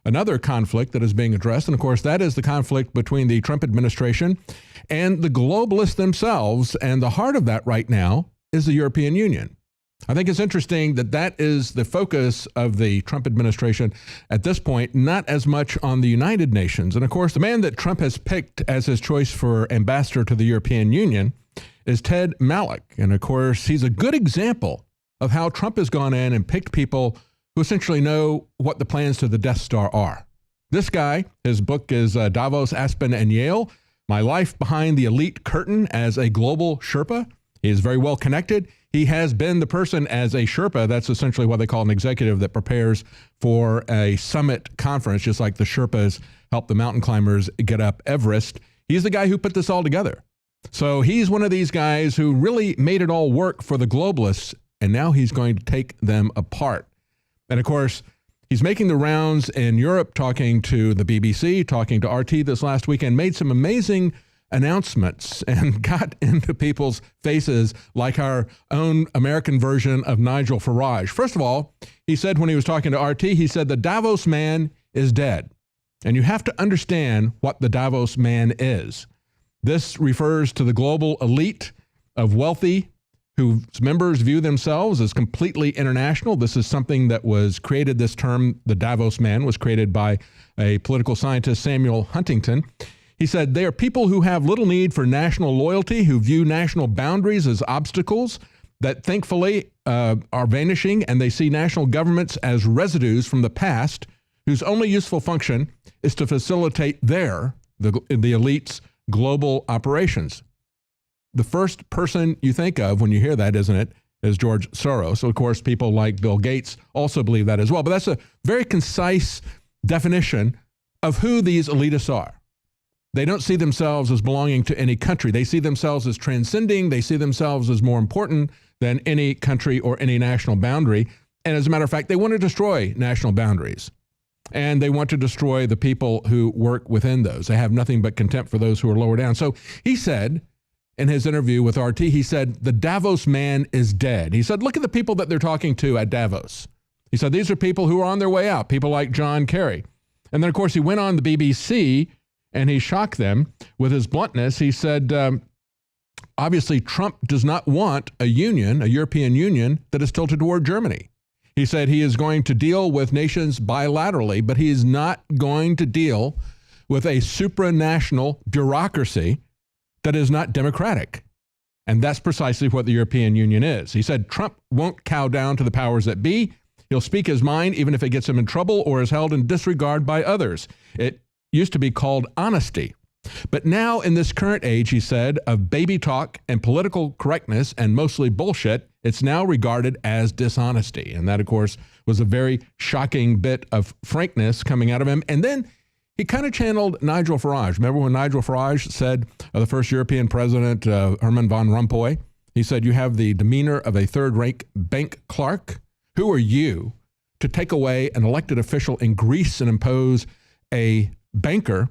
Another conflict that is being addressed, and of course that is the conflict between the Trump administration and the globalists themselves, and the heart of that right now is the European Union. I think it's interesting that that is the focus of the Trump administration at this point, not as much on the United Nations. And of course, the man that Trump has picked as his choice for ambassador to the European Union is Ted Malloch. And of course, he's a good example of how Trump has gone in and picked people who essentially know what the plans to the Death Star are. This guy, his book is Davos, Aspen, and Yale, My Life Behind the Elite Curtain as a Global Sherpa. He is very well connected. He has been the person as a Sherpa. That's essentially what they call an executive that prepares for a summit conference, just like the Sherpas help the mountain climbers get up Everest. He's the guy who put this all together. So he's one of these guys who really made it all work for the globalists, and now he's going to take them apart. And of course, he's making the rounds in Europe, talking to the BBC, talking to RT this last weekend, made some amazing announcements and got into people's faces like our own American version of Nigel Farage. First of all, he said when he was talking to RT, he said the Davos man is dead. And you have to understand what the Davos man is. This refers to the global elite of wealthy whose members view themselves as completely international. This is something that was created, this term, the Davos man, was created by a political scientist, Samuel Huntington. He said, they are people who have little need for national loyalty, who view national boundaries as obstacles that thankfully are vanishing, and they see national governments as residues from the past, whose only useful function is to facilitate the elite's global operations. The first person you think of when you hear that, isn't it, is George Soros. So, of course, people like Bill Gates also believe that as well. But that's a very concise definition of who these elitists are. They don't see themselves as belonging to any country. They see themselves as transcending. They see themselves as more important than any country or any national boundary. And as a matter of fact, they want to destroy national boundaries. And they want to destroy the people who work within those. They have nothing but contempt for those who are lower down. So he said in his interview with RT, he said, the Davos man is dead. He said, look at the people that they're talking to at Davos. He said, these are people who are on their way out, people like John Kerry. And then, of course, he went on the BBC and he shocked them with his bluntness. He said, obviously, Trump does not want a union, a European Union, that is tilted toward Germany. He said he is going to deal with nations bilaterally, but he is not going to deal with a supranational bureaucracy that is not democratic. And that's precisely what the European Union is. He said Trump won't cow down to the powers that be. He'll speak his mind even if it gets him in trouble or is held in disregard by others. It used to be called honesty. But now in this current age, he said, of baby talk and political correctness and mostly bullshit, it's now regarded as dishonesty. And that, of course, was a very shocking bit of frankness coming out of him. And then he kind of channeled Nigel Farage. Remember when Nigel Farage said, the first European president, Herman von Rompuy, he said, you have the demeanor of a third-rank bank clerk. Who are you to take away an elected official in Greece and impose a banker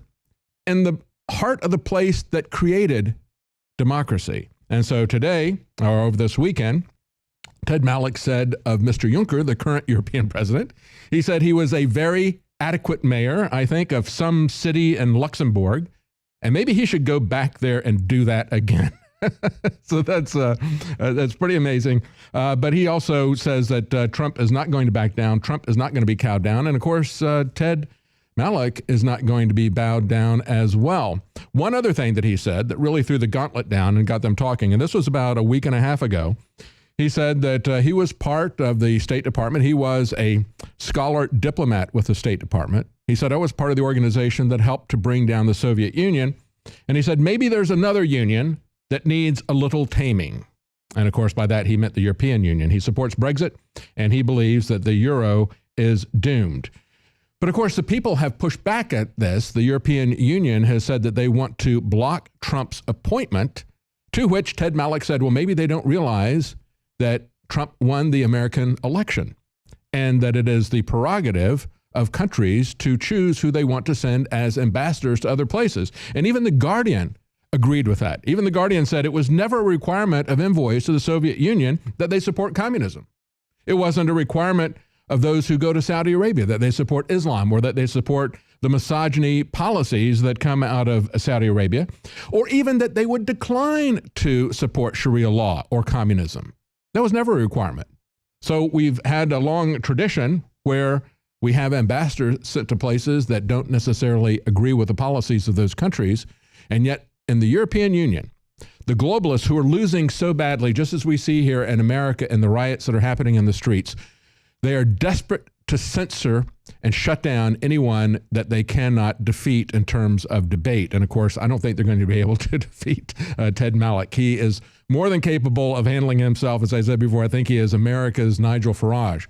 in the heart of the place that created democracy? And so today, or over this weekend, Ted Malloch said of Mr. Juncker, the current European president, he said he was a very adequate mayor, I think, of some city in Luxembourg, and maybe he should go back there and do that again. So that's pretty amazing. But he also says that Trump is not going to back down. Trump is not going to be cowed down. And of course, Ted Malloch is not going to be bowed down as well. One other thing that he said that really threw the gauntlet down and got them talking, and this was about a week and a half ago, he said that he was part of the State Department. He was a scholar diplomat with the State Department. He said, I was part of the organization that helped to bring down the Soviet Union. And he said, maybe there's another union that needs a little taming. And of course, by that, he meant the European Union. He supports Brexit, and he believes that the euro is doomed. But of course, the people have pushed back at this. The European Union has said that they want to block Trump's appointment, to which Ted Malloch said, well, maybe they don't realize that Trump won the American election and that it is the prerogative of countries to choose who they want to send as ambassadors to other places. And even The Guardian agreed with that. Even The Guardian said it was never a requirement of envoys to the Soviet Union that they support communism. It wasn't a requirement of those who go to Saudi Arabia, that they support Islam or that they support the misogyny policies that come out of Saudi Arabia, or even that they would decline to support Sharia law or communism. That was never a requirement. So we've had a long tradition where we have ambassadors sent to places that don't necessarily agree with the policies of those countries, and yet in the European Union, the globalists who are losing so badly, just as we see here in America and the riots that are happening in the streets, they are desperate to censor and shut down anyone that they cannot defeat in terms of debate. And of course, I don't think they're going to be able to defeat Ted Malloch. He is more than capable of handling himself. As I said before, I think he is America's Nigel Farage.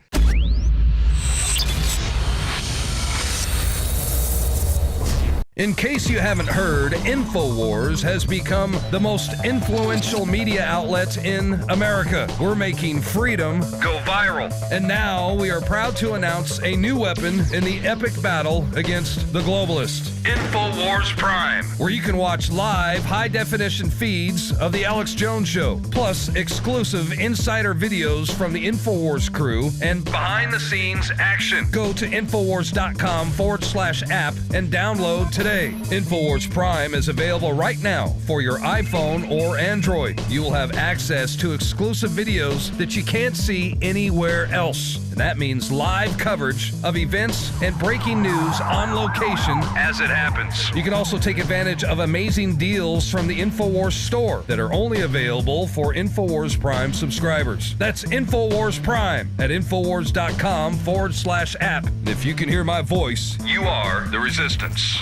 In case you haven't heard, InfoWars has become the most influential media outlet in America. We're making freedom go viral. And now we are proud to announce a new weapon in the epic battle against the globalists. InfoWars Prime, where you can watch live high-definition feeds of The Alex Jones Show, plus exclusive insider videos from the InfoWars crew and behind-the-scenes action. Go to Infowars.com/app and download today. InfoWars Prime is available right now for your iPhone or Android. You will have access to exclusive videos that you can't see anywhere else. And that means live coverage of events and breaking news on location as it happens. You can also take advantage of amazing deals from the InfoWars store that are only available for InfoWars Prime subscribers. That's InfoWars Prime at Infowars.com/app. And if you can hear my voice, you are the resistance.